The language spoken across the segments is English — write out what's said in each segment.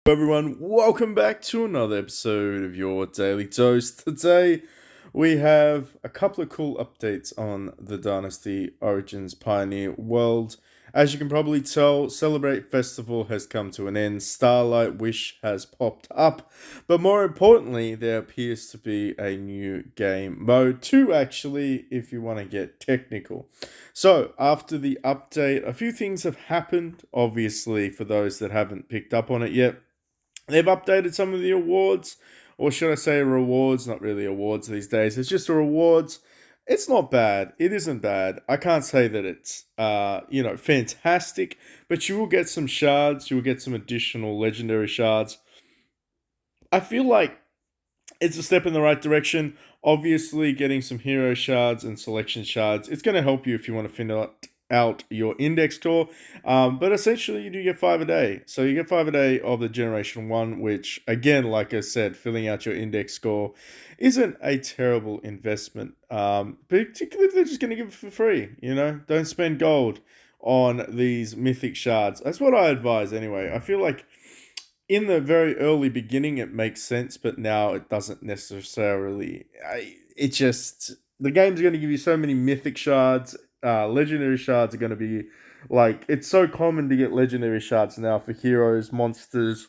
Everyone, welcome back to another episode of your Daily Toast. Today we have a couple of cool updates on the Dynasty Origins Pioneer world. As you can probably tell, Celebrate Festival has come to an end, Starlight Wish has popped up, but more importantly, there appears to be a new game mode, two actually, if you want to get technical. So, after the update, a few things have happened, obviously, for those that haven't picked up on it yet. They've updated some of the awards, or should I say rewards, not really awards these days. It's just a rewards. It's not bad. It isn't bad. I can't say that it's fantastic, but you will get some shards, you will get some additional legendary shards. I feel like it's a step in the right direction. Obviously, getting some hero shards and selection shards, it's going to help you if you want to out your index score. But essentially, you do get 5 a day. So you get 5 a day of the Generation 1, which, again, like I said, filling out your index score isn't a terrible investment. Particularly if they're just going to give it for free. Don't spend gold on these mythic shards. That's what I advise anyway. I feel like in the very early beginning, it makes sense, but now it doesn't necessarily. It just the game's going to give you so many mythic shards. Legendary shards are going to be like it's so common to get legendary shards now for heroes, monsters,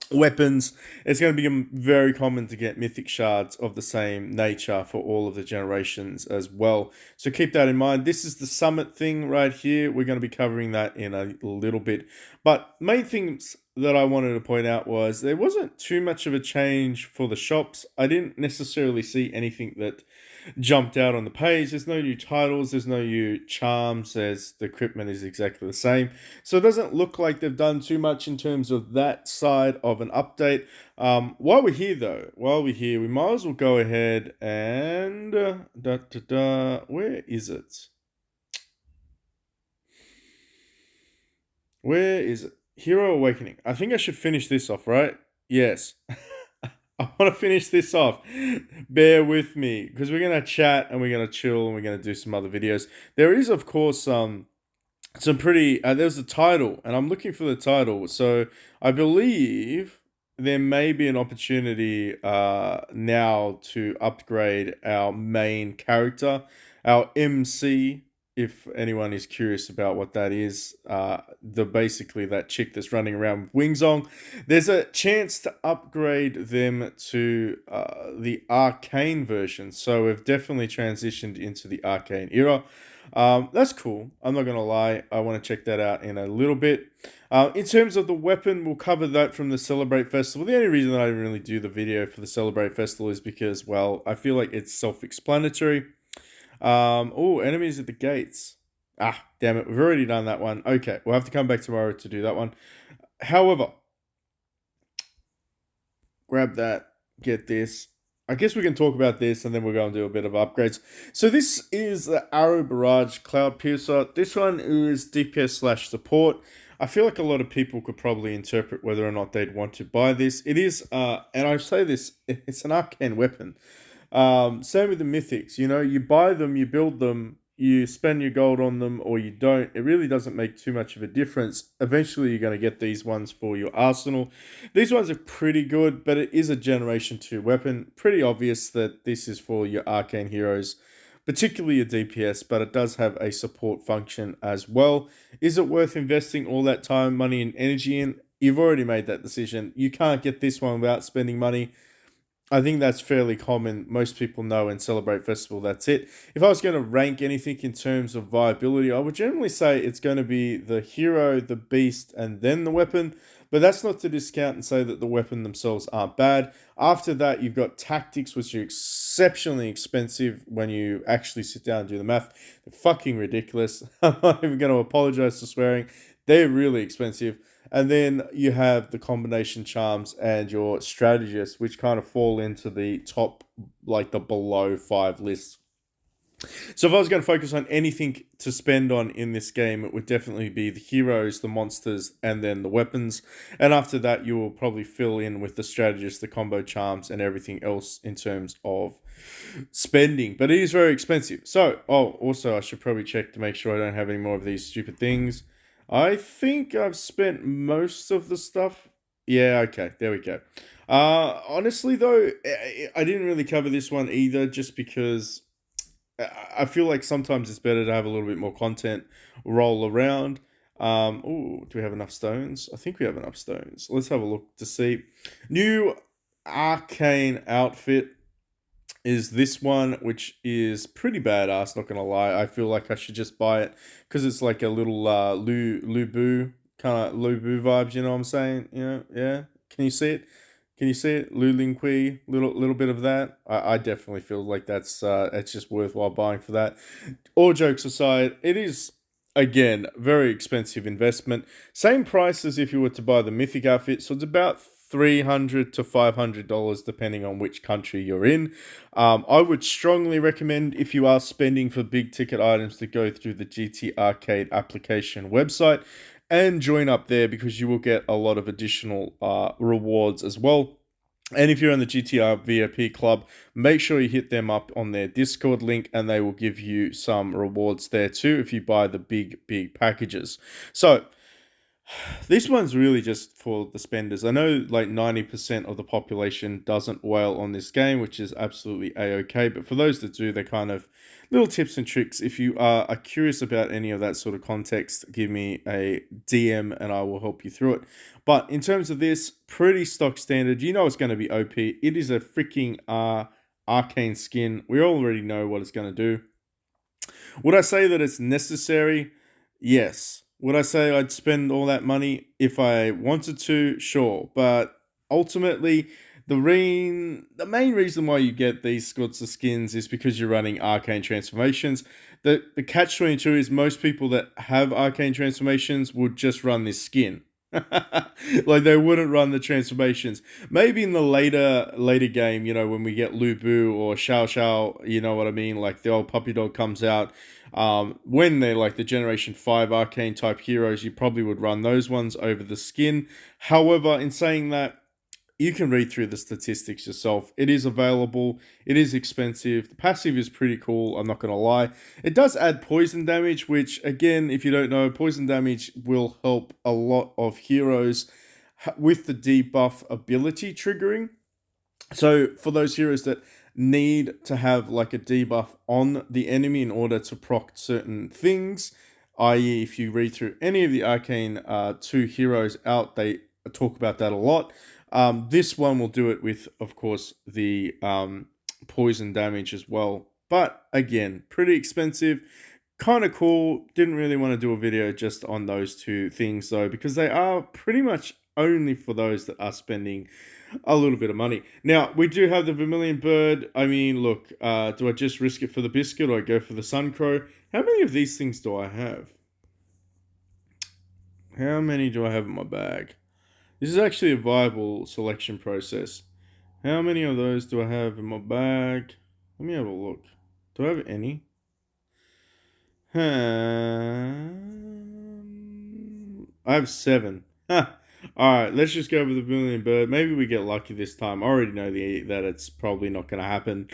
weapons. It's going to become very common to get mythic shards of the same nature for all of the generations as well. So keep that in mind. This is the summit thing right here. We're going to be covering that in a little bit. But main things that I wanted to point out was there wasn't too much of a change for the shops. I didn't necessarily see anything that jumped out on the page. There's no new titles, there's no new charms, the equipment is exactly the same. So it doesn't look like they've done too much in terms of that side of an update. While we're here though, we might as well go ahead and where is it? Where is it? Hero Awakening. I think I should finish this off, right? Yes. I want to finish this off. Bear with me because we're going to chat and we're going to chill and we're going to do some other videos. There is, of course, some pretty. There's a title, and I'm looking for the title. So I believe there may be an opportunity now to upgrade our main character, our MC. If anyone is curious about what that is, basically that chick that's running around with wings on, there's a chance to upgrade them to the Arcane version. So we've definitely transitioned into the Arcane era. That's cool. I'm not gonna lie. I want to check that out in a little bit. In terms of the weapon, we'll cover that from the Celebrate Festival. The only reason that I didn't really do the video for the Celebrate Festival is because, well, I feel like it's self-explanatory. Enemies at the gates. Ah, damn it. We've already done that one. Okay, we'll have to come back tomorrow to do that one. However, grab that, get this. I guess we can talk about this and then we're going to do a bit of upgrades. So this is the Arrow Barrage Cloud Piercer. This one is DPS / support. I feel like a lot of people could probably interpret whether or not they'd want to buy this. It is, and I say this, it's an arcane weapon. Same with the mythics. You buy them, you build them, you spend your gold on them, or you don't. It really doesn't make too much of a difference. Eventually, you're going to get these ones for your arsenal. These ones are pretty good, but it is a Generation 2 weapon. Pretty obvious that this is for your arcane heroes, particularly your DPS, but it does have a support function as well. Is it worth investing all that time, money, and energy in? You've already made that decision. You can't get this one without spending money. I think that's fairly common. Most people know in Celebrate Festival, that's it. If I was going to rank anything in terms of viability, I would generally say it's going to be the hero, the beast, and then the weapon. But that's not to discount and say that the weapon themselves aren't bad. After that, you've got tactics, which are exceptionally expensive when you actually sit down and do the math. They're fucking ridiculous. I'm not even going to apologize for swearing. They're really expensive. And then you have the combination charms and your strategists, which kind of fall into the top, like the below 5 lists. So if I was going to focus on anything to spend on in this game, it would definitely be the heroes, the monsters, and then the weapons. And after that, you will probably fill in with the strategists, the combo charms, and everything else in terms of spending. But it is very expensive. So, also I should probably check to make sure I don't have any more of these stupid things. I think I've spent most of the stuff. Yeah, okay, there we go. Honestly though, I didn't really cover this one either, just because I feel like sometimes it's better to have a little bit more content roll around. Oh, do we have enough stones? I think we have enough stones. Let's have a look to see. New Arcane outfit is this one, which is pretty badass. Not gonna lie, I feel like I should just buy it because it's like a little Lubu kind of Lubu vibes. You know what I'm saying? You know, yeah. Can you see it? Can you see it? Lulingqui, little bit of that. I definitely feel like that's just worthwhile buying for that. All jokes aside, it is again very expensive investment. Same price as if you were to buy the mythic outfit, so it's about $300 to $500 depending on which country you're in. I would strongly recommend, if you are spending for big ticket items, to go through the GT Arcade application website and join up there, because you will get a lot of additional rewards as well. And if you're in the GTR VIP club, make sure you hit them up on their Discord link, and they will give you some rewards there too if you buy the big packages. So this one's really just for the spenders. I know like 90% of the population doesn't whale on this game, which is absolutely a-okay. But for those that do, they're kind of little tips and tricks. If you are curious about any of that sort of context, give me a DM and I will help you through it. But in terms of this, pretty stock standard. You know it's going to be OP. It is a freaking arcane skin. We already know what it's going to do. Would I say that it's necessary? Yes. Would I say I'd spend all that money if I wanted to? Sure. But ultimately, the main reason why you get these sorts of skins is because you're running arcane transformations. The catch 22 is most people that have arcane transformations would just run this skin. Like they wouldn't run the transformations. Maybe in the later game, you know, when we get Lubu or Xiao Xiao, you know what I mean? Like the old puppy dog comes out. When they're like the Generation 5 arcane type heroes, you probably would run those ones over the skin. However, in saying that, you can read through the statistics yourself. It is available. It is expensive. The passive is pretty cool. I'm not going to lie. It does add poison damage, which, again, if you don't know, poison damage will help a lot of heroes with the debuff ability triggering. So for those heroes that need to have like a debuff on the enemy in order to proc certain things, i.e., if you read through any of the Arcane 2 heroes out, they talk about that a lot. This one will do it with, of course, the poison damage as well. But again, pretty expensive. Kind of cool. Didn't really want to do a video just on those two things though, because they are pretty much only for those that are spending a little bit of money. Now, we do have the Vermilion Bird. I mean, look, do I just risk it for the biscuit or I go for the Sun Crow? How many of these things do I have? How many do I have in my bag? This is actually a viable selection process. How many of those do I have in my bag? Let me have a look. Do I have any? I have 7. Alright, let's just go with the Vermilion Bird. Maybe we get lucky this time. I already know that it's probably not going to happen.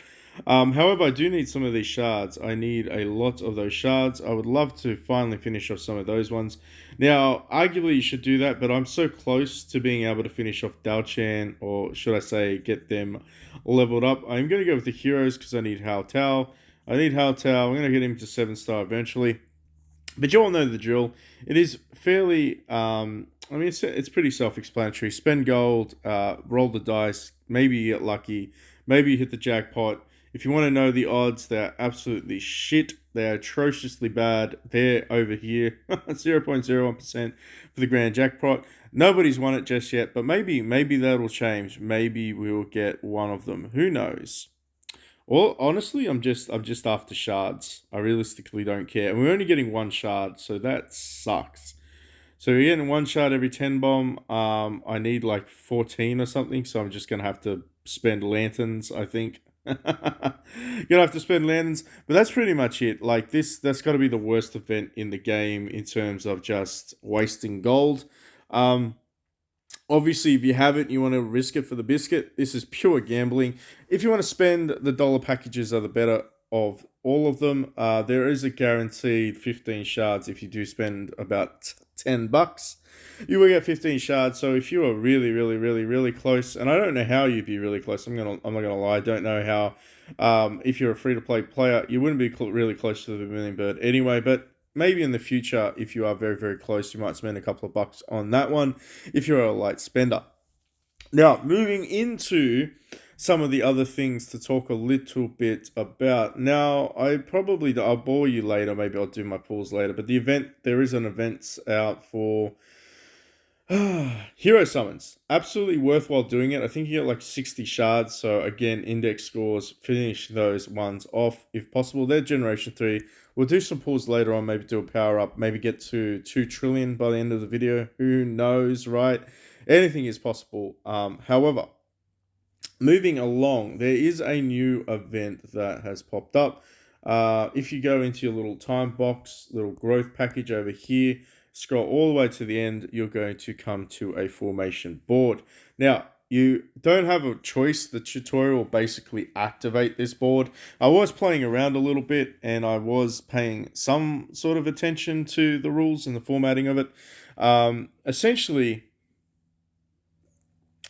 However, I do need some of these shards. I need a lot of those shards. I would love to finally finish off some of those ones. Now, arguably you should do that, but I'm so close to being able to finish off Dalchan, or should I say get them leveled up. I'm going to go with the heroes because I need Hao Tao. I need Hao Tao. I'm going to get him to 7-star eventually. But you all know the drill. It is fairly, I mean, it's pretty self-explanatory. Spend gold, roll the dice. Maybe you get lucky. Maybe you hit the jackpot. If you want to know the odds, they're absolutely shit. They're atrociously bad. They're over here, 0.01% for the grand jackpot. Nobody's won it just yet, but maybe that'll change. Maybe we'll get one of them. Who knows? Well, honestly, I'm just after shards. I realistically don't care. And we're only getting 1 shard, so that sucks. So we're getting 1 shard every 10 bomb. I need like 14 or something, so I'm just gonna have to spend lanterns, I think. Gonna have to spend lanterns, but that's pretty much it. Like that's got to be the worst event in the game in terms of just wasting gold. Obviously, if you have it, you want to risk it for the biscuit. This is pure gambling. If you want to spend, the dollar packages are the better of all of them. There is a guaranteed 15 shards if you do spend about $10. You will get 15 shards. So if you are really, really, really, really close, and I don't know how you'd be really close. I'm not gonna lie. I don't know how. If you're a free to play player, you wouldn't be really close to the million bird anyway. But maybe in the future, if you are very, very close, you might spend a couple of bucks on that one. If you're a light spender. Now, moving into some of the other things to talk a little bit about. Now, I'll bore you later. Maybe I'll do my pulls later. But there is an event out for hero summons. Absolutely worthwhile doing it. I think you get like 60 shards. So again, index scores, finish those ones off if possible. They're generation 3. We'll do some pulls later on, maybe do a power up, maybe get to 2 trillion by the end of the video. Who knows, right? Anything is possible. However, moving along, there is a new event that has popped up. If you go into your little time box, little growth package over here, scroll all the way to the end, you're going to come to a formation board. Now, you don't have a choice. The tutorial will basically activate this board. I was playing around a little bit and I was paying some sort of attention to the rules and the formatting of it. Essentially,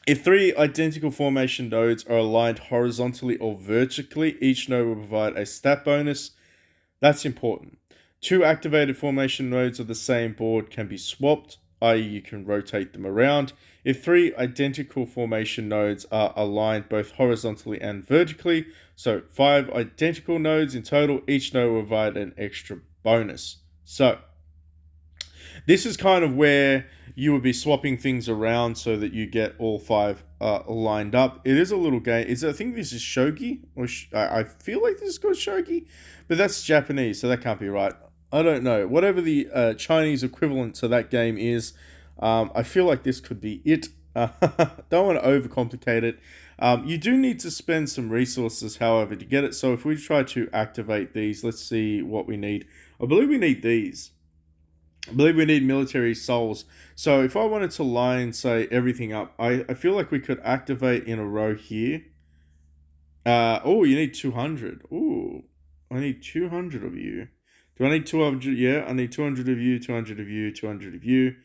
if 3 identical formation nodes are aligned horizontally or vertically, each node will provide a stat bonus. That's important. 2 activated formation nodes of the same board can be swapped, i.e. you can rotate them around. If 3 identical formation nodes are aligned both horizontally and vertically, so 5 identical nodes in total, each node will provide an extra bonus. So, this is kind of where you would be swapping things around so that you get all 5 lined up. It is a little game. I think this is shogi, or I feel like this is called shogi, but that's Japanese, so that can't be right. I don't know. Whatever the Chinese equivalent to that game is, I feel like this could be it. Don't want to overcomplicate it. You do need to spend some resources, however, to get it. So if we try to activate these, let's see what we need. I believe we need these. I believe we need military souls. So if I wanted to line, say, everything up, I feel like we could activate in a row here. Oh, you need 200. Ooh, I need 200 of you. Do I need 200? Yeah, I need 200 of you, 200 of you, 200 of you.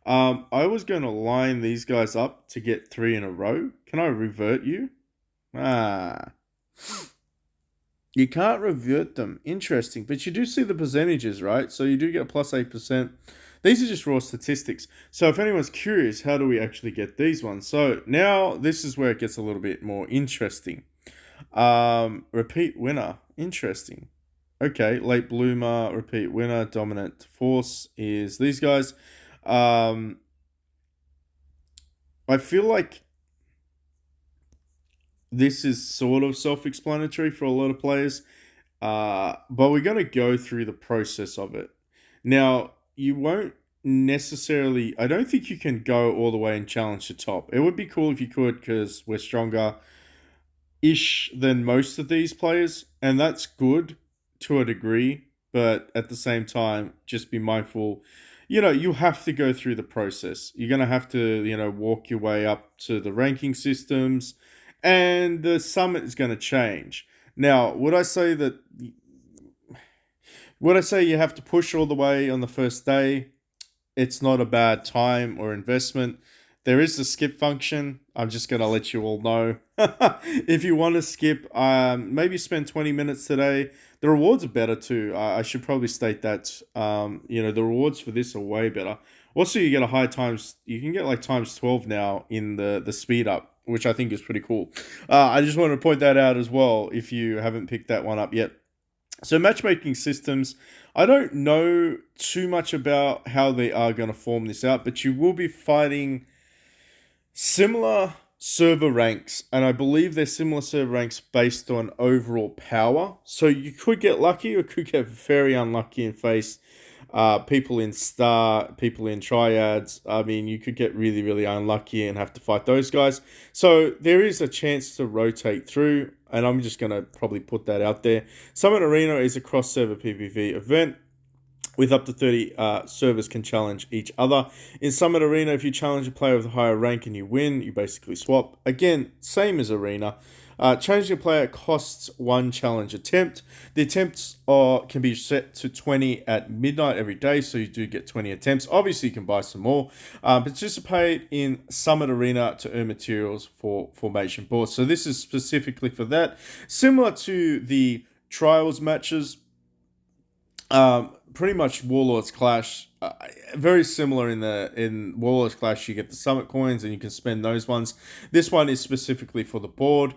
I was going to line these guys up to get 3 in a row. Can I revert you? You can't revert them. Interesting. But you do see the percentages, right? So you do get a plus 8%. These are just raw statistics. So if anyone's curious, how do we actually get these ones? So now this is where it gets a little bit more interesting. Repeat winner. Interesting. Okay, late bloomer, repeat winner, dominant force is these guys. I feel like this is sort of self-explanatory for a lot of players, but we're going to go through the process of it. Now, you won't necessarily... I don't think you can go all the way and challenge the top. It would be cool if you could, because we're stronger-ish than most of these players, and that's good to a degree, but at the same time, just be mindful. You have to go through the process. You're going to have to, walk your way up to the ranking systems, and the summit is going to change. Now, would I say you have to push all the way on the first day? It's not a bad time or investment. There is the skip function. I'm just going to let you all know. If you want to skip, maybe spend 20 minutes today. The rewards are better too. I should probably state that. The rewards for this are way better. Also, you get you can get like times 12 now in the speed up, which I think is pretty cool. I just want to point that out as well if you haven't picked that one up yet. So matchmaking systems, I don't know too much about how they are going to form this out, but you will be fighting similar server ranks, and I believe they're similar server ranks based on overall power. So you could get lucky or could get very unlucky and face people in star, people in triads. I mean, you could get really, really unlucky and have to fight those guys. So there is a chance to rotate through, and I'm just going to probably put that out there. Summit Arena is a cross-server PvP event. with up to 30 servers can challenge each other. In Summit Arena, if you challenge a player with a higher rank and you win, you basically swap. Again, same as Arena. Challenging a player costs one challenge attempt. The attempts can be set to 20 at midnight every day, so you do get 20 attempts. Obviously, you can buy some more. Participate in Summit Arena to earn materials for Formation Board. So this is specifically for that. Similar to the Trials matches, pretty much Warlords Clash. Very similar in Warlords Clash, you get the summit coins and you can spend those ones. This one is specifically for the board,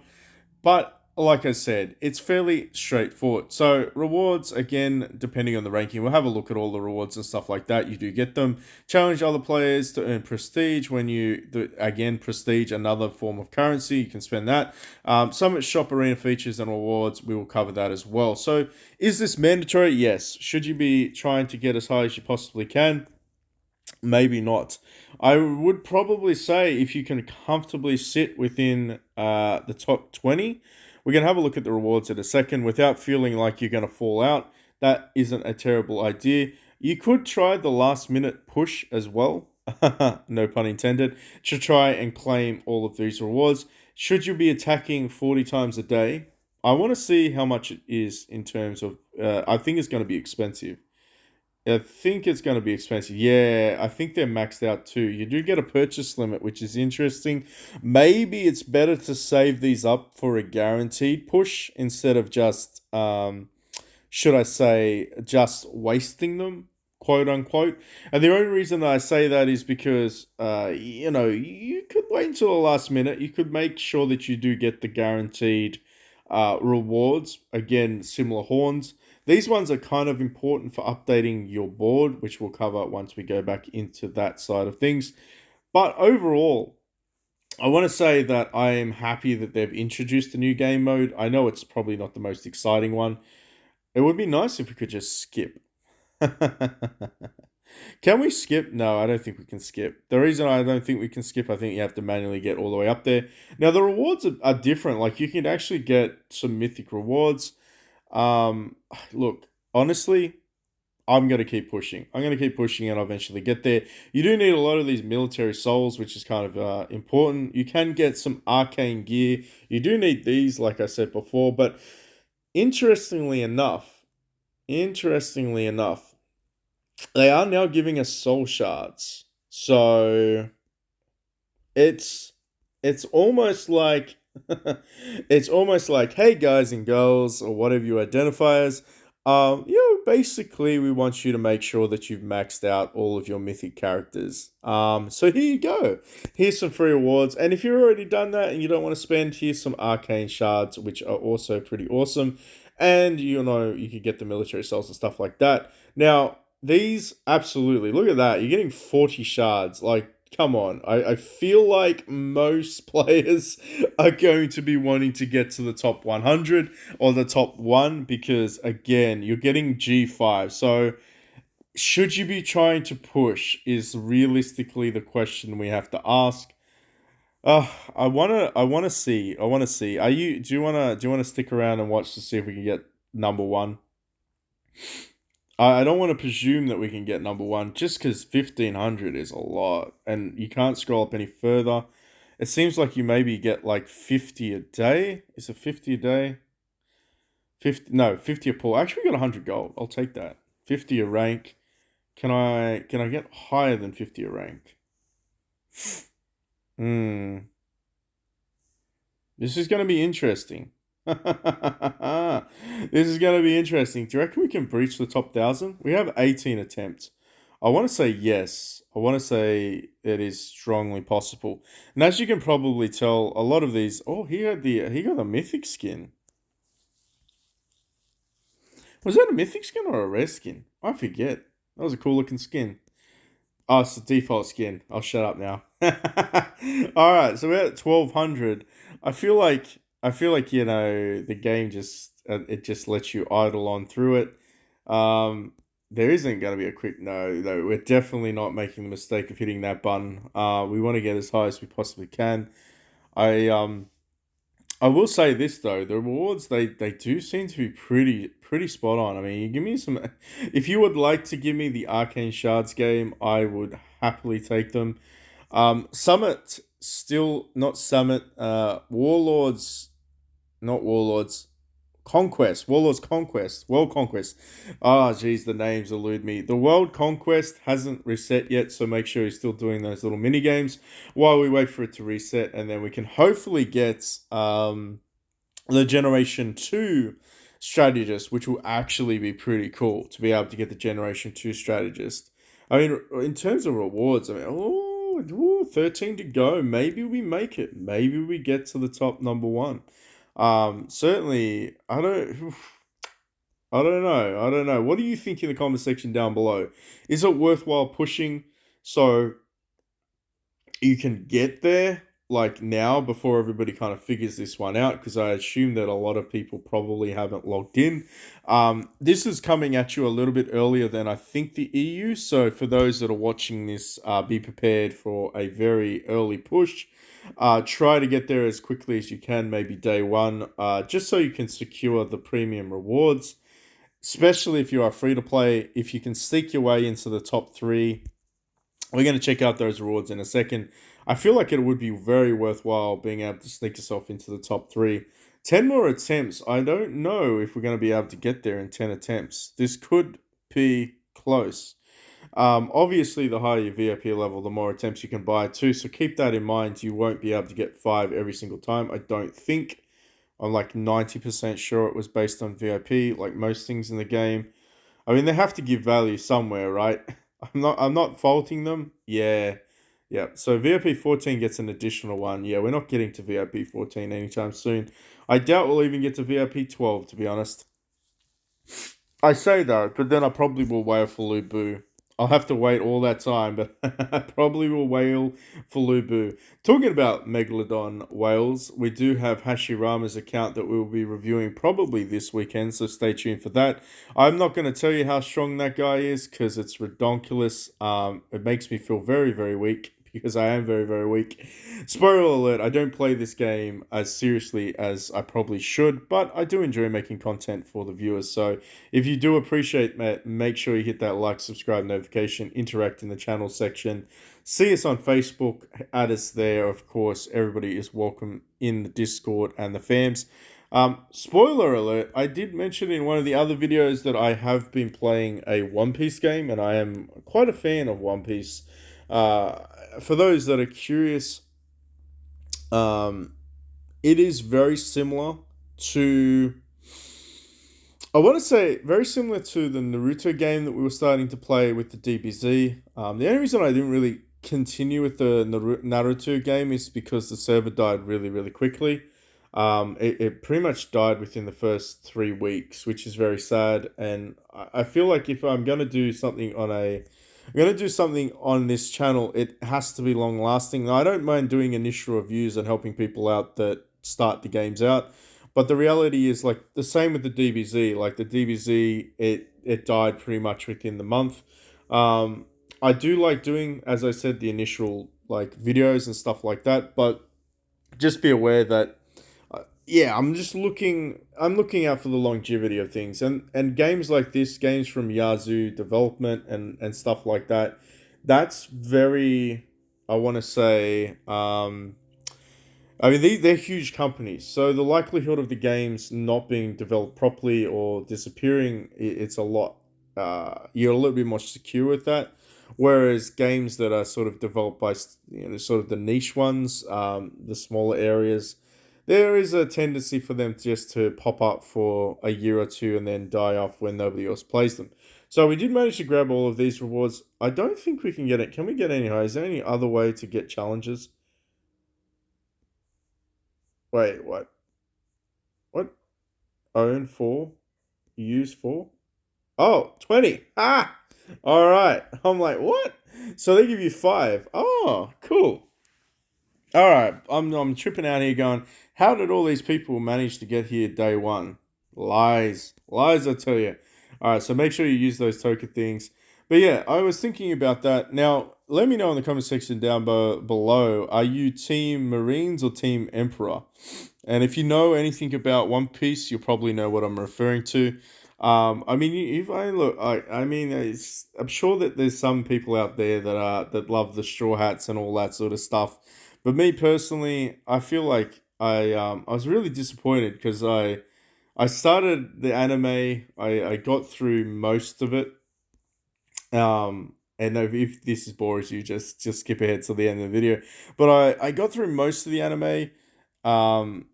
but like I said, it's fairly straightforward. So rewards, again, depending on the ranking, we'll have a look at all the rewards and stuff like that. You do get them. Challenge other players to earn prestige. Again, prestige, another form of currency. You can spend that. Summit Shop Arena features and rewards. We will cover that as well. So is this mandatory? Yes. Should you be trying to get as high as you possibly can? Maybe not. I would probably say if you can comfortably sit within the top 20, we're going to have a look at the rewards in a second without feeling like you're going to fall out. That isn't a terrible idea. You could try the last minute push as well, no pun intended, to try and claim all of these rewards. Should you be attacking 40 times a day? I want to see how much it is in terms of, I think it's going to be expensive. I think it's going to be expensive. Yeah, I think they're maxed out too. You do get a purchase limit, which is interesting. Maybe it's better to save these up for a guaranteed push instead of just, should I say, just wasting them, quote unquote. And the only reason I say that is because, you could wait until the last minute. You could make sure that you do get the guaranteed rewards. Again, similar horns. These ones are kind of important for updating your board, which we'll cover once we go back into that side of things. But overall, I want to say that I am happy that they've introduced a new game mode. I know it's probably not the most exciting one. It would be nice if we could just skip. Can we skip? No, I don't think we can skip. The reason I don't think we can skip, I think you have to manually get all the way up there. Now, the rewards are different. Like, you can actually get some mythic rewards. Look, honestly, I'm going to keep pushing. I'm going to keep pushing and I'll eventually get there. You do need a lot of these military souls, which is kind of important. You can get some arcane gear. You do need these, like I said before. But interestingly enough, they are now giving us soul shards. So it's almost like it's almost like, hey guys and girls, or whatever you identify as, basically we want you to make sure that you've maxed out all of your mythic characters. So here you go. Here's some free rewards, and if you've already done that and you don't want to spend, here's some arcane shards, which are also pretty awesome. And you can get the military cells and stuff like that. Now, these absolutely look at that. You're getting 40 shards. Like, come on. I feel like most players are going to be wanting to get to the top 100 or the top 1 because, again, you're getting G5. So, should you be trying to push is realistically the question we have to ask. I wanna see. Do you wanna stick around and watch to see if we can get number 1? I don't want to presume that we can get number 1 just because 1500 is a lot and you can't scroll up any further. It seems like you maybe get like 50 a day. Is it 50 a day? 50 a pull. Actually, we got 100 gold. I'll take that. 50 a rank. Can I get higher than 50 a rank? Hmm. This is going to be interesting. This is going to be interesting. Do you reckon we can breach the top 1,000? We have 18 attempts. I want to say yes. I want to say it is strongly possible. And as you can probably tell, a lot of these... Oh, he got a mythic skin. Was that a mythic skin or a rare skin? I forget. That was a cool looking skin. Oh, it's the default skin. I'll shut up now. Alright, so we're at 1,200. I feel like the game just it just lets you idle on through it. There isn't going to be a quick no though. We're definitely not making the mistake of hitting that button. We want to get as high as we possibly can. I I will say this though, the rewards they do seem to be pretty spot on. I mean, you give me some. If you would like to give me the Arcane Shards game, I would happily take them. Summit still not Summit. Warlords, not Warlords. Conquest, Warlords Conquest, World Conquest. Ah, geez, the names elude me. The World Conquest hasn't reset yet, so make sure you're still doing those little mini games while we wait for it to reset, and then we can hopefully get the Generation 2 strategist, which will actually be pretty cool to be able to get the Generation 2 strategist. I mean, in terms of rewards, I mean, 13 to go. Maybe we make it. Maybe we get to the top number one. Certainly, I don't know. I don't know. What do you think in the comment section down below? Is it worthwhile pushing so you can get there like now before everybody kind of figures this one out? Because I assume that a lot of people probably haven't logged in. This is coming at you a little bit earlier than I think the EU. So for those that are watching this, be prepared for a very early push. Try to get there as quickly as you can, maybe day one, just so you can secure the premium rewards, especially if you are free to play. If you can sneak your way into the top three, we're going to check out those rewards in a second. I feel like it would be very worthwhile being able to sneak yourself into the top three. 10 more attempts. I don't know if we're going to be able to get there in 10 attempts. This could be close. Obviously, the higher your VIP level, the more attempts you can buy too. So keep that in mind. You won't be able to get 5 every single time. I don't think. I'm like 90% sure it was based on VIP, like most things in the game. I mean, they have to give value somewhere, right? I'm not faulting them. Yeah. Yeah. So VIP 14 gets an additional one. Yeah, we're not getting to VIP 14 anytime soon. I doubt we'll even get to VIP 12, to be honest. I say that, but then I probably will wail for Lubu. I'll have to wait all that time, but I probably will wail for Lubu. Talking about Megalodon whales, we do have Hashirama's account that we will be reviewing probably this weekend, so stay tuned for that. I'm not going to tell you how strong that guy is because it's redonkulous. It makes me feel very, very weak because I am very, very weak. Spoiler alert, I don't play this game as seriously as I probably should, but I do enjoy making content for the viewers, so if you do appreciate it, make sure you hit that like, subscribe, notification, interact in the channel section. See us on Facebook, add us there. Of course, everybody is welcome in the Discord and the fams. Spoiler alert, I did mention in one of the other videos that I have been playing a One Piece game, and I am quite a fan of One Piece. For those that are curious, it is very similar to... I want to say very similar to the Naruto game that we were starting to play with the DBZ. The only reason I didn't really continue with the Naruto game is because the server died really, really quickly. It pretty much died within the first 3 weeks, which is very sad. And I feel like if I'm gonna do something on this channel, it has to be long lasting. Now, I don't mind doing initial reviews and helping people out that start the games out. But the reality is, like, the same with the DBZ. Like, the DBZ, it died pretty much within the month. I do like doing, as I said, the initial, like, videos and stuff like that. But just be aware that, yeah, I'm looking out for the longevity of things. And games like this, games from Yazoo Development and stuff like that, that's very, I want to say... I mean, they're huge companies, so the likelihood of the games not being developed properly or disappearing, it's a lot. You're a little bit more secure with that. Whereas games that are sort of developed by, sort of the niche ones, the smaller areas, there is a tendency for them just to pop up for a year or two and then die off when nobody else plays them. So we did manage to grab all of these rewards. I don't think we can get it. Can we get any higher? Is there any other way to get challenges? Wait, what? What? Own 4? Use 4? Oh, 20. Ah! Alright. I'm like, what? So they give you 5. Oh, cool. Alright. I'm tripping out here going, how did all these people manage to get here day one? Lies. Lies, I tell you. Alright, so make sure you use those token things. But yeah, I was thinking about that. Now, let me know in the comment section down below. Are you Team Marines or Team Emperor? And if you know anything about One Piece, you'll probably know what I'm referring to. I mean, if I look, I mean, I'm sure that there's some people out there that love the Straw Hats and all that sort of stuff. But me personally, I feel like I was really disappointed because I started the anime. I got through most of it. And if this is bores you, just skip ahead to the end of the video. But I got through most of the anime. Um,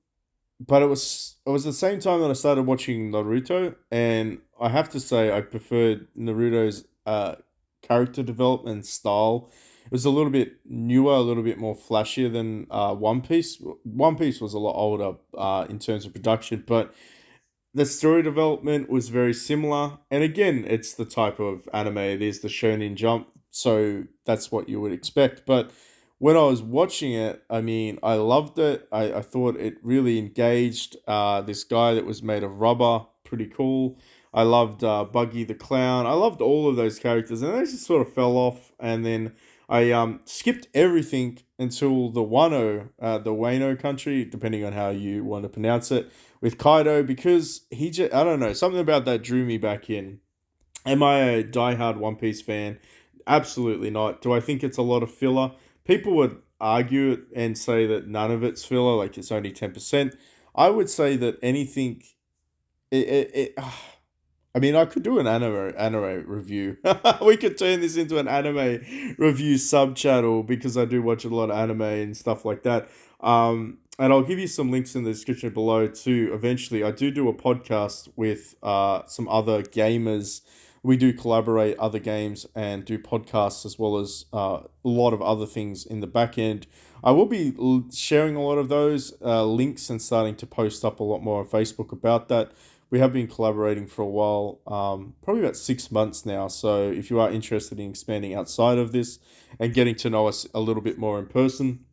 but it was the same time that I started watching Naruto, and I have to say I preferred Naruto's character development style. It was a little bit newer, a little bit more flashier than One Piece. One Piece was a lot older in terms of production, but the story development was very similar. And again, it's the type of anime it is, the Shonen Jump, so that's what you would expect. But when I was watching it, I mean, I loved it. I thought it really engaged. This guy that was made of rubber, pretty cool. I loved Buggy the Clown. I loved all of those characters, and they just sort of fell off. And then I skipped everything until the Wano country, depending on how you want to pronounce it, with Kaido, because I don't know, something about that drew me back in. Am I a diehard One Piece fan? Absolutely not. Do I think it's a lot of filler? People would argue it and say that none of it's filler, like it's only 10%. I would say that anything, it I mean, I could do an anime review. We could turn this into an anime review sub channel because I do watch a lot of anime and stuff like that. And I'll give you some links in the description below too. Eventually, I do a podcast with some other gamers. We do collaborate other games and do podcasts as well as a lot of other things in the back end. I will be sharing a lot of those links and starting to post up a lot more on Facebook about that. We have been collaborating for a while, probably about 6 months now. So if you are interested in expanding outside of this and getting to know us a little bit more in person,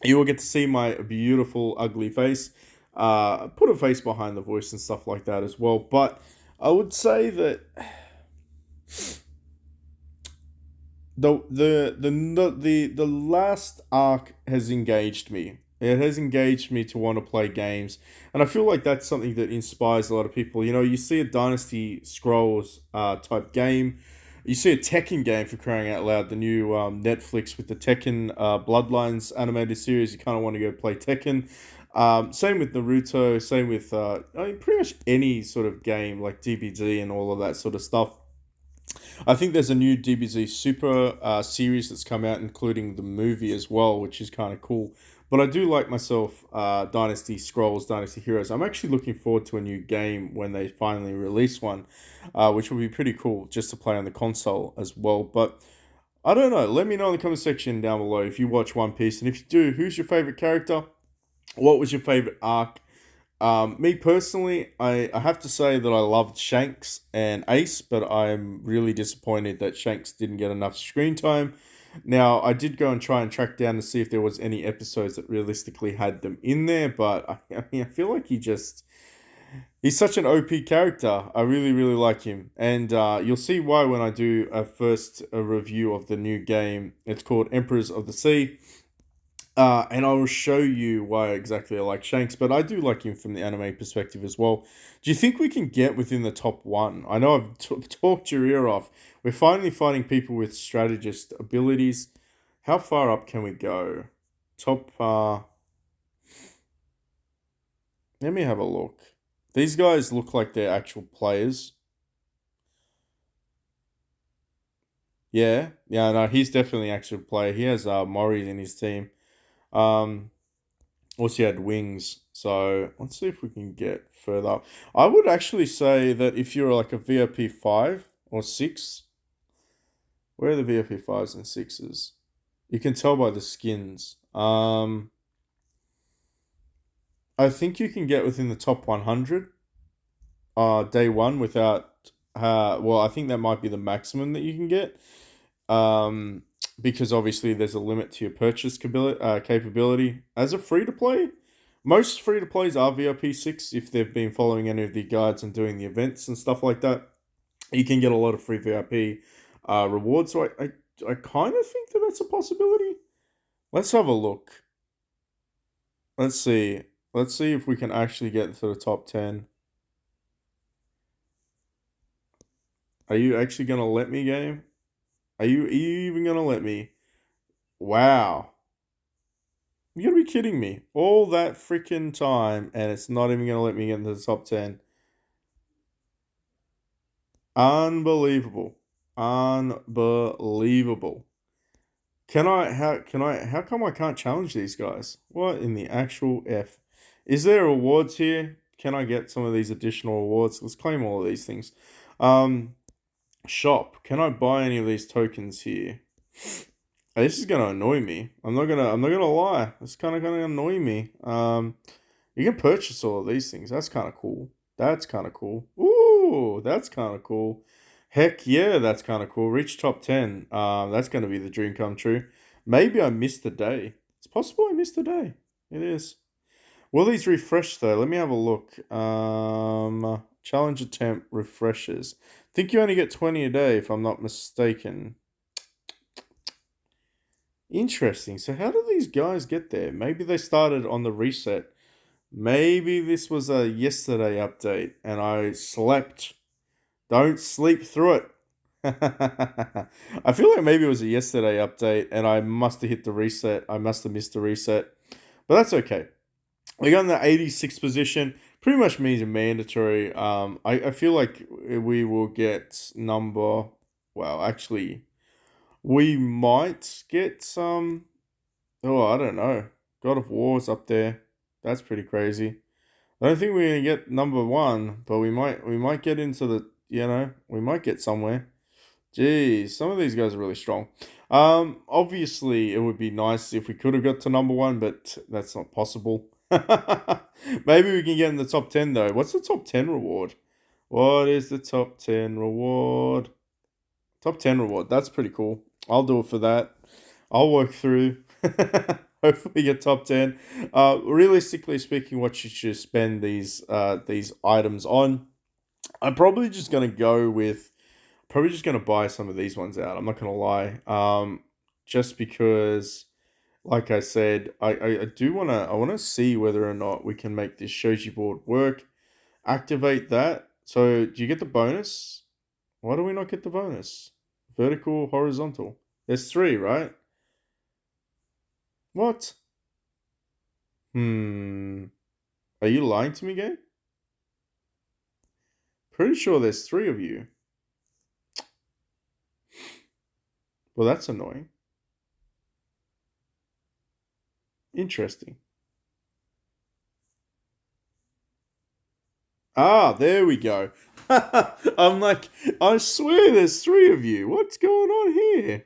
you will get to see my beautiful, ugly face. Put a face behind the voice and stuff like that as well. But I would say that the last arc has engaged me. It has engaged me to want to play games, and I feel like that's something that inspires a lot of people. You know, you see a Dynasty Scrolls type game, you see a Tekken game, for crying out loud. The new Netflix with the Tekken Bloodlines animated series. You kind of want to go play Tekken. Same with Naruto. Same with I mean, pretty much any sort of game like DBZ and all of that sort of stuff. I think there's a new DBZ Super series that's come out, including the movie as well, which is kind of cool. But I do like myself Dynasty Scrolls, Dynasty Heroes. I'm actually looking forward to a new game when they finally release one, which will be pretty cool just to play on the console as well. But I don't know. Let me know in the comment section down below if you watch One Piece. And if you do, who's your favorite character? What was your favorite arc? Me personally, I have to say that I loved Shanks and Ace, but I'm really disappointed that Shanks didn't get enough screen time. Now, I did go and try and track down to see if there was any episodes that realistically had them in there, but I mean, I feel like he's such an OP character. I really, really like him. And you'll see why when I do a review of the new game. It's called Emperors of the Sea. And I will show you why exactly I like Shanks, but I do like him from the anime perspective as well. Do you think we can get within the top one? I know I've talked your ear off. We're finally finding people with strategist abilities. How far up can we go? Top, let me have a look. These guys look like they're actual players. Yeah, no, he's definitely an actual player. He has Mori in his team. Um, Also, had wings. So let's see if we can get further up. I would actually say that if you're like a VIP 5 or 6, where are the VIP 5s and 6s? You can tell by the skins. I think you can get within the top 100 day one without. Well, I think that might be the maximum that you can get. Because obviously there's a limit to your purchase capability. As a free to play, most free to plays are VIP 6 if they've been following any of the guides and doing the events and stuff like that. You can get a lot of free VIP rewards. So I kind of think that that's a possibility. Let's have a look. Let's see. Let's see if we can actually get to the top 10. Are you actually going to let me, game? Are you even going to let me? Wow. You gotta be kidding me. All that freaking time, and it's not even going to let me get into the top 10. Unbelievable. Unbelievable. How come I can't challenge these guys? What in the actual F? Is there awards here? Can I get some of these additional awards? Let's claim all of these things. Um, Shop. Can I buy any of these tokens here? This is gonna annoy me. I'm not gonna lie. It's kind of gonna annoy me. You can purchase all of these things. That's kind of cool. That's kind of cool. Ooh, that's kind of cool. Heck yeah, that's kind of cool. Reach top 10. That's going to be the dream come true. Maybe I missed the day. It's possible I missed the day. It is. Will these refresh though? Let me have a look. Challenge attempt refreshes. Think you only get 20 a day if I'm not mistaken. Interesting. So how do these guys get there? Maybe they started on the reset. Maybe this was a yesterday update and I slept. Don't sleep through it. I feel like maybe it was a yesterday update and I must have hit the reset. I must have missed the reset. But that's okay. We got in the 86th position. Pretty much means a mandatory. I feel like we will get number. Well, actually, we might get some. Oh, I don't know. God of War's up there. That's pretty crazy. I don't think we're gonna get number one, but we might get into the we might get somewhere. Jeez, some of these guys are really strong. Obviously it would be nice if we could have got to number one, but that's not possible. Maybe we can get in the top 10 though. What's the top 10 reward? What is the top 10 reward? Top 10 reward. That's pretty cool. I'll do it for that. I'll work through. Hopefully get top 10. Realistically speaking, what you should spend these items on. I'm probably just gonna go with probably just gonna buy some of these ones out. I'm not gonna lie. Just because like I said, I do wanna see whether or not we can make this shoji board work. Activate that. So do you get the bonus? Why do we not get the bonus? Vertical, horizontal. There's three, right? What? Hmm. Are you lying to me, game? Pretty sure there's three of you. Well, that's annoying. Interesting. Ah, there we go. I'm like, I swear there's three of you. What's going on here?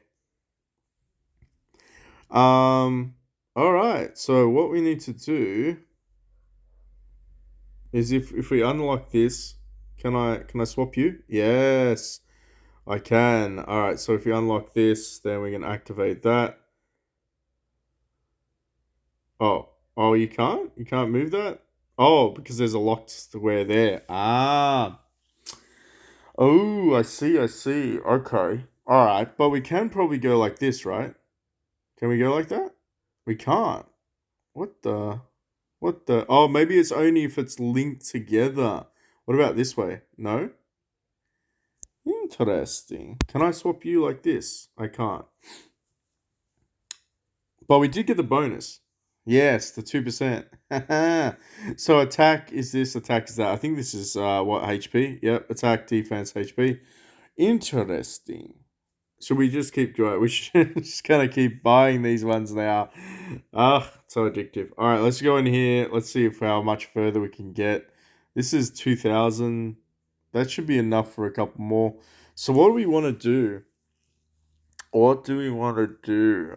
All right. So what we need to do is if we unlock this, can I swap you? Yes, I can. All right. So if we unlock this, then we can activate that. Oh, you can't? You can't move that? Oh, because there's a locked square there. Ah. Oh, I see, I see. Okay. All right, but we can probably go like this, right? Can we go like that? We can't. What the? What the? Oh, maybe it's only if it's linked together. What about this way? No? Interesting. Can I swap you like this? I can't. But we did get the bonus. Yes, the 2%. So attack is this, attack is that. I think this is what HP? Yep, attack, defense, HP. Interesting. Should we just keep going? We should just kind of keep buying these ones now. Ah, so addictive. All right, let's go in here. Let's see if how much further we can get. This is 2,000. That should be enough for a couple more. So what do we want to do? What do we want to do?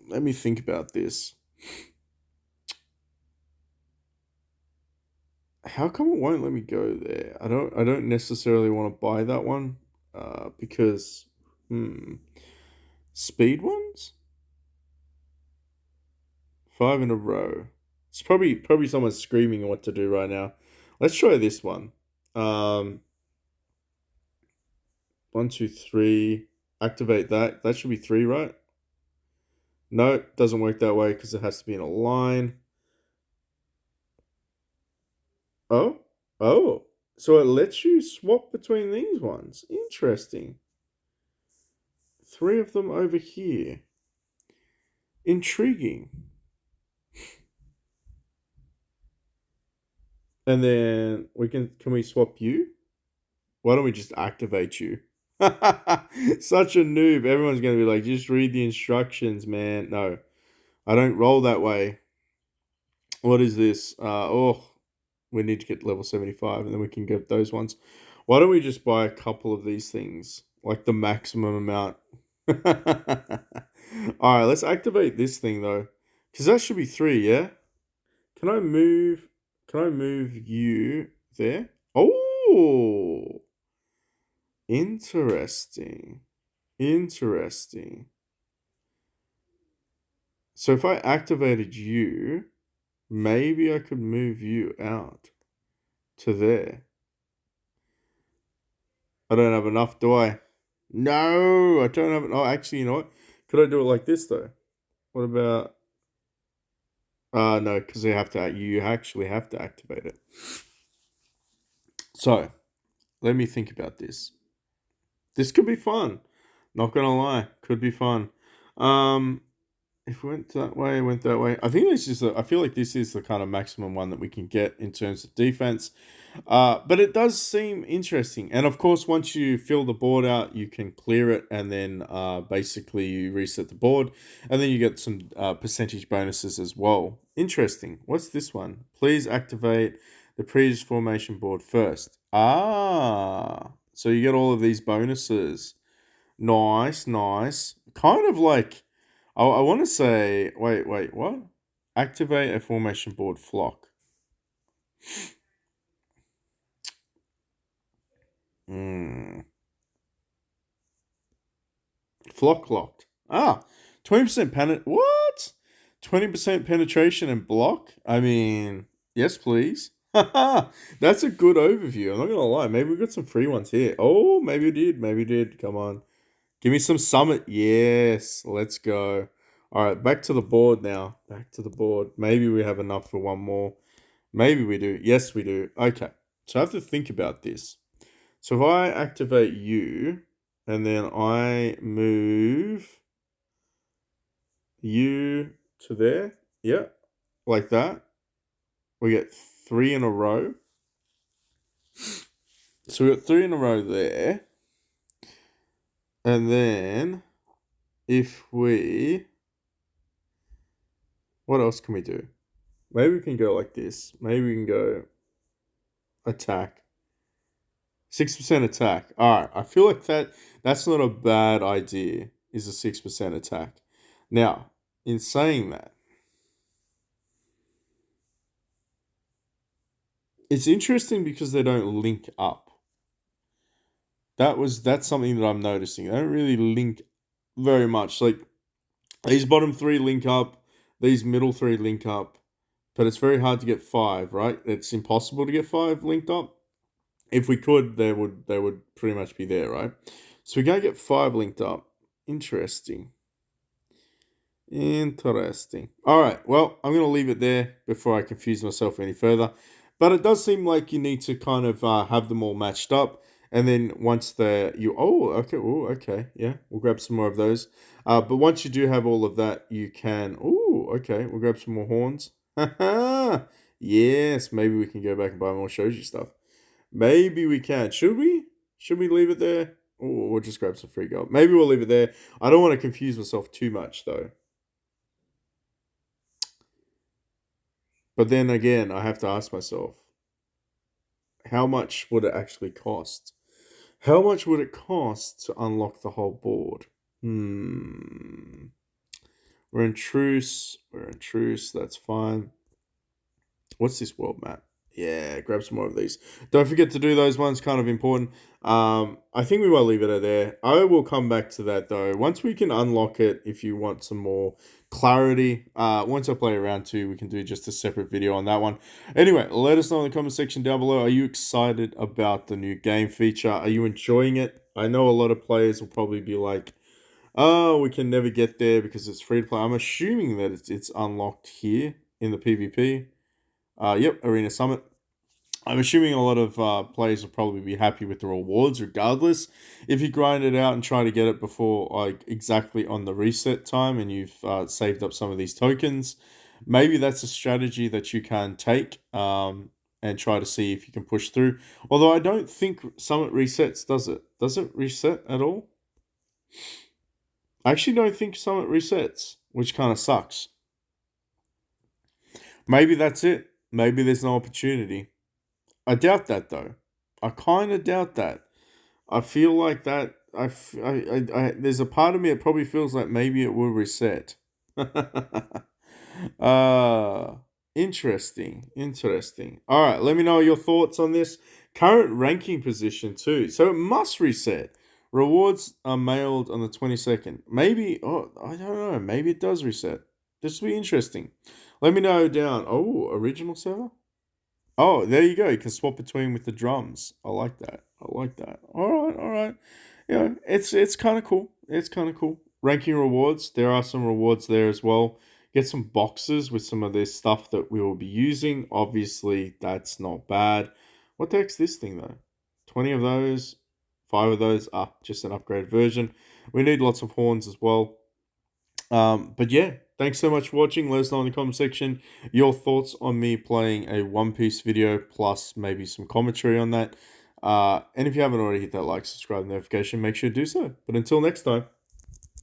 Let me think about this. How come it won't let me go there? I don't necessarily want to buy that one. Because speed ones? 5 in a row. It's probably someone screaming what to do right now. Let's try this one. Um 1, 2, 3. Activate that. That should be 3, right? No, it doesn't work that way because it has to be in a line. Oh, oh. So it lets you swap between these ones. Interesting. 3 of them over here. Intriguing. And then can we swap you? Why don't we just activate you? Such a noob. Everyone's going to be like, just read the instructions, man. No, I don't roll that way. What is this? We need to get level 75 and then we can get those ones. Why don't we just buy a couple of these things? Like the maximum amount. Alright, let's activate this thing though. Because that should be 3, yeah? Can I move you there? Oh, interesting. Interesting. So if I activated you, maybe I could move you out to there. I don't have enough, do I? No, I don't have. Oh, actually, you know what? Could I do it like this though? What about? No, because you actually have to activate it. So, let me think about this. This could be fun. Not gonna lie, could be fun. If we went that way, went that way. I think this is. I feel like this is the kind of maximum one that we can get in terms of defense. But it does seem interesting. And of course, once you fill the board out, you can clear it, and then basically you reset the board, and then you get some percentage bonuses as well. Interesting. What's this one? Please activate the previous formation board first. So you get all of these bonuses. Nice, nice. Kind of like, I want to say, wait, what? Activate a formation board flock. Flock locked. 20% what? 20% penetration and block? I mean, yes, please. That's a good overview. I'm not gonna lie. Maybe we got some free ones here. Oh, maybe we did. Maybe we did. Come on. Give me some summit. Yes, let's go. All right, back to the board now. Back to the board. Maybe we have enough for one more. Maybe we do. Yes, we do. Okay. So I have to think about this. So if I activate you and then I move you to there, yeah, like that, we get 3 in a row. So we got 3 in a row there. And then if we, what else can we do? Maybe we can go like this. Maybe we can go attack. 6% attack. All right. I feel like that's not a bad idea, is a 6% attack. Now, in saying that, it's interesting because they don't link up. That's something that I'm noticing. They don't really link very much. Like these bottom 3 link up, these middle 3 link up, but it's very hard to get 5, right? It's impossible to get 5 linked up. If we could, they would pretty much be there, right? So we gotta get 5 linked up. Interesting. All right. Well, I'm gonna leave it there before I confuse myself any further. But it does seem like you need to kind of have them all matched up, and then once okay, yeah, we'll grab some more of those. But once you do have all of that, you can. Okay, we'll grab some more horns. Yes, maybe we can go back and buy more shoji stuff. Maybe we can. Should we? Should we leave it there? Or we'll just grab some free gold. Maybe we'll leave it there. I don't want to confuse myself too much, though. But then again, I have to ask myself, how much would it actually cost? How much would it cost to unlock the whole board? We're in truce. That's fine. What's this world map? Yeah, grab some more of these. Don't forget to do those ones, kind of important. I think we will leave it there. I will come back to that though. Once we can unlock it, if you want some more clarity, once I play around 2, we can do just a separate video on that one. Anyway, let us know in the comment section down below. Are you excited about the new game feature? Are you enjoying it? I know a lot of players will probably be like, oh, we can never get there because it's free to play. I'm assuming that it's unlocked here in the PvP. Yep, Arena Summit. I'm assuming a lot of players will probably be happy with the rewards regardless. If you grind it out and try to get it before like exactly on the reset time and you've saved up some of these tokens, maybe that's a strategy that you can take and try to see if you can push through. Although I don't think Summit resets, does it? Does it reset at all? I actually don't think Summit resets, which kind of sucks. Maybe that's it. Maybe there's no opportunity. I doubt that though. I kind of doubt that. I feel like that. There's a part of me that probably feels like maybe it will reset. uh Interesting. Interesting. All right, let me know your thoughts on this current ranking position too. So it must reset. Rewards are mailed on the 22nd. Maybe. Oh, I don't know. Maybe it does reset. This will be interesting. Let me know down. Oh, original server. Oh, there you go. You can swap between with the drums. I like that. I like that. All right, all right. Yeah, it's kind of cool. It's kind of cool. Ranking rewards. There are some rewards there as well. Get some boxes with some of this stuff that we will be using. Obviously, that's not bad. What the heck's this thing though? 20 of those, 5 of those. Ah, just an upgraded version. We need lots of horns as well. But yeah, thanks so much for watching. Let us know in the comment section your thoughts on me playing a One Piece video plus maybe some commentary on that. And if you haven't already hit that like, subscribe, notification, make sure to do so. But until next time.